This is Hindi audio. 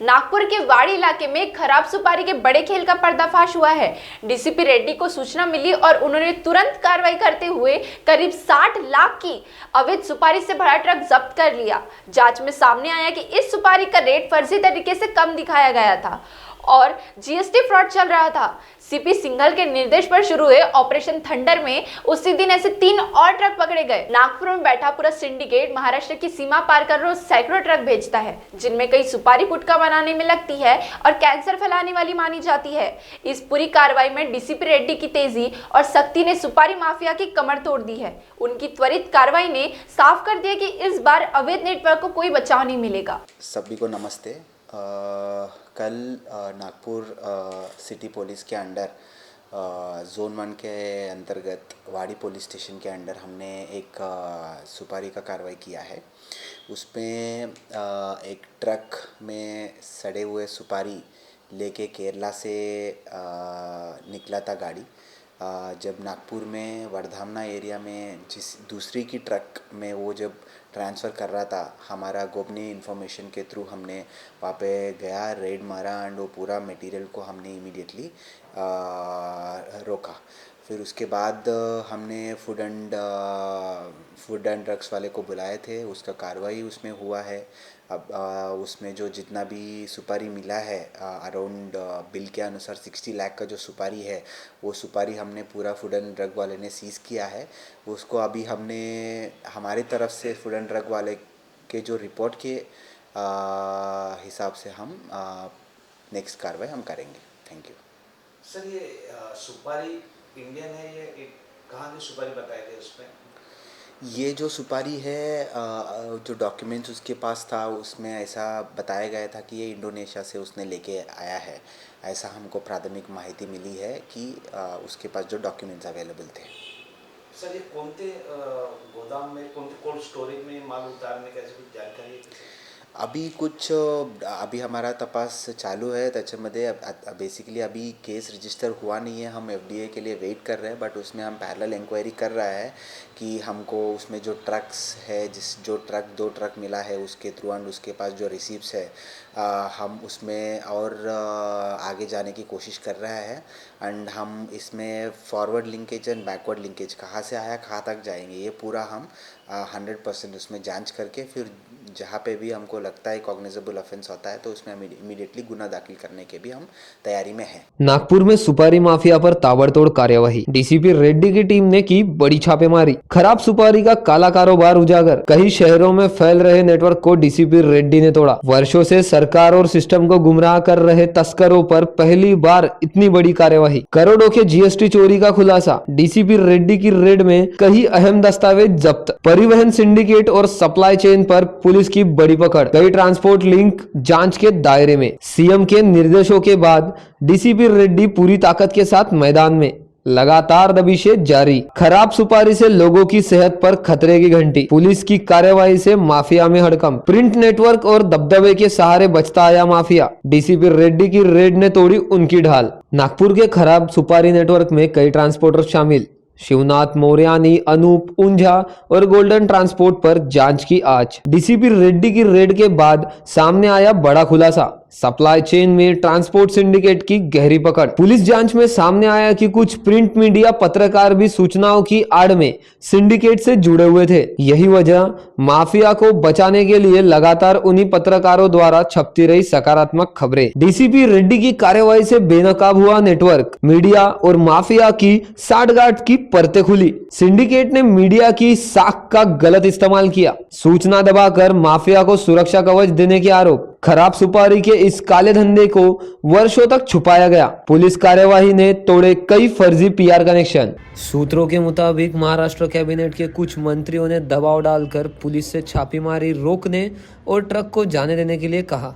नागपुर के वाड़ी इलाके में खराब सुपारी के बड़े खेल का पर्दाफाश हुआ है। डीसीपी रेड्डी को सूचना मिली और उन्होंने तुरंत कार्रवाई करते हुए करीब 60 लाख की अवैध सुपारी से भरा ट्रक जब्त कर लिया। जांच में सामने आया कि इस सुपारी का रेट फर्जी तरीके से कम दिखाया गया था और जीएसटी फ्रॉड चल रहा था। सीपी सिंघल के निर्देश पर शुरू हुए ऑपरेशन थंडर में उसी दिन ऐसे 3 और ट्रक पकड़े गए। नागपुर में बैठा पूरा सिंडिकेट महाराष्ट्र की सीमा पार कर रोज सैकड़ों ट्रक भेजता है, जिनमें कई सुपारी गुटखा बनाने में लगती है और कैंसर फैलाने वाली मानी जाती है। इस पूरी कार्रवाई में डीसीपी रेड्डी की तेजी और सख्ती ने सुपारी माफिया की कमर तोड़ दी है। उनकी त्वरित कार्रवाई ने साफ कर दिया कि इस बार अवैध नेटवर्क को कोई बचाव नहीं मिलेगा। सभी को नमस्ते। कल नागपुर सिटी पुलिस के अंडर जोन 1 के अंतर्गत वाड़ी पुलिस स्टेशन के अंडर हमने एक सुपारी का कार्रवाई किया है। उसमें एक ट्रक में सड़े हुए सुपारी लेके केरला से निकला था गाड़ी। जब नागपुर में वर्धामना एरिया में जिस दूसरी की ट्रक में वो जब ट्रांसफ़र कर रहा था, हमारा गोपनीय इन्फॉर्मेशन के थ्रू हमने वहाँ पे गया, रेड मारा एंड वो पूरा मटेरियल को हमने इमीडिएटली रोका। फिर उसके बाद हमने फूड एंड ड्रग्स वाले को बुलाए थे, उसका कार्रवाई उसमें हुआ है। अब उसमें जो जितना भी सुपारी मिला है अराउंड बिल के अनुसार 60 लाख का जो सुपारी है, वो सुपारी हमने पूरा फूड एंड ड्रग वाले ने सीज़ किया है। उसको अभी हमने हमारी तरफ से फूड एंड ड्रग वाले के जो रिपोर्ट के हिसाब से हम नेक्स्ट कार्रवाई हम करेंगे। Thank you sir. ये सुपारी इंडियन है, ये कहाँ की सुपारी बताए थे उसमें? ये जो सुपारी है जो डॉक्यूमेंट्स उसके पास था उसमें ऐसा बताया गया था कि ये इंडोनेशिया से उसने लेके आया है। ऐसा हमको प्राथमिक माहिती मिली है कि उसके पास जो डॉक्यूमेंट्स अवेलेबल थे। सर, ये कौनते गोदाम में, कौनते कोल्ड स्टोरेज में माल उतारने का कुछ जानकारी है? अभी हमारा तपास चालू है त्याच्यामध्ये। बेसिकली अभी केस रजिस्टर हुआ नहीं है, हम एफडीए के लिए वेट कर रहे हैं, बट उसमें हम पैरेलल इंक्वायरी कर रहा है कि हमको उसमें जो ट्रक्स है, जो 2 ट्रक मिला है उसके थ्रू एंड उसके पास जो रिसीप्ट्स है, हम उसमें और आगे जाने की कोशिश कर रहा है। एंड हम इसमें forward linkage and backward linkage कहाँ से आया कहाँ तक जाएंगे, ये पूरा हम 100% उसमें जांच करके फिर जहाँ पे भी हमको लगता है कॉग्निजेबल ऑफेंस होता है तो उसमें हम इमीडिएटली गुना दाखिल करने के भी हम तैयारी में हैं। नागपुर में सुपारी माफिया पर ताबड़तोड़ कार्यवाही। डीसीपी रेड्डी की टीम ने की बड़ी छापेमारी। खराब सुपारी का काला कारोबार उजागर। कई शहरों में फैल रहे नेटवर्क को डीसीपी रेड्डी ने तोड़ा। वर्षों से सरकार और सिस्टम को गुमराह कर रहे तस्करों पर पहली बार इतनी बड़ी कार्यवाही। करोड़ों के जीएसटी चोरी का खुलासा। डीसीपी रेड्डी की रेड में कई अहम दस्तावेज जब्त। परिवहन सिंडिकेट और सप्लाई चेन पर पुलिस की बड़ी पकड़। कई ट्रांसपोर्ट लिंक जांच के दायरे में। सीएम के निर्देशों के बाद डीसीपी रेड्डी पूरी ताकत के साथ मैदान में। लगातार दबिशें जारी। खराब सुपारी से लोगों की सेहत पर खतरे की घंटी। पुलिस की कार्यवाही से माफिया में हड़कंप। प्रिंट नेटवर्क और दबदबे के सहारे बचता आया माफिया। डीसीपी रेड्डी की रेड ने तोड़ी उनकी ढाल। नागपुर के खराब सुपारी नेटवर्क में कई ट्रांसपोर्टर शामिल। शिवनाथ, मोरयानी, अनूप, ऊंझा और गोल्डन ट्रांसपोर्ट पर जांच की आज। डीसीपी रेड्डी की रेड के बाद सामने आया बड़ा खुलासा। सप्लाई चेन में ट्रांसपोर्ट सिंडिकेट की गहरी पकड़। पुलिस जांच में सामने आया कि कुछ प्रिंट मीडिया पत्रकार भी सूचनाओं की आड़ में सिंडिकेट से जुड़े हुए थे। यही वजह माफिया को बचाने के लिए लगातार उन्हीं पत्रकारों द्वारा छपती रही सकारात्मक खबरें। डीसीपी रेड्डी की कार्यवाही से बेनकाब हुआ नेटवर्क। मीडिया और माफिया की साठगांठ की परतें खुली। सिंडिकेट ने मीडिया की साख का गलत इस्तेमाल किया। सूचना दबाकर माफिया को सुरक्षा कवच देने के आरोप। खराब सुपारी के इस काले धंधे को वर्षों तक छुपाया गया। पुलिस कार्यवाही ने तोड़े कई फर्जी पीआर कनेक्शन। सूत्रों के मुताबिक महाराष्ट्र कैबिनेट के कुछ मंत्रियों ने दबाव डालकर पुलिस से छापेमारी रोकने और ट्रक को जाने देने के लिए कहा।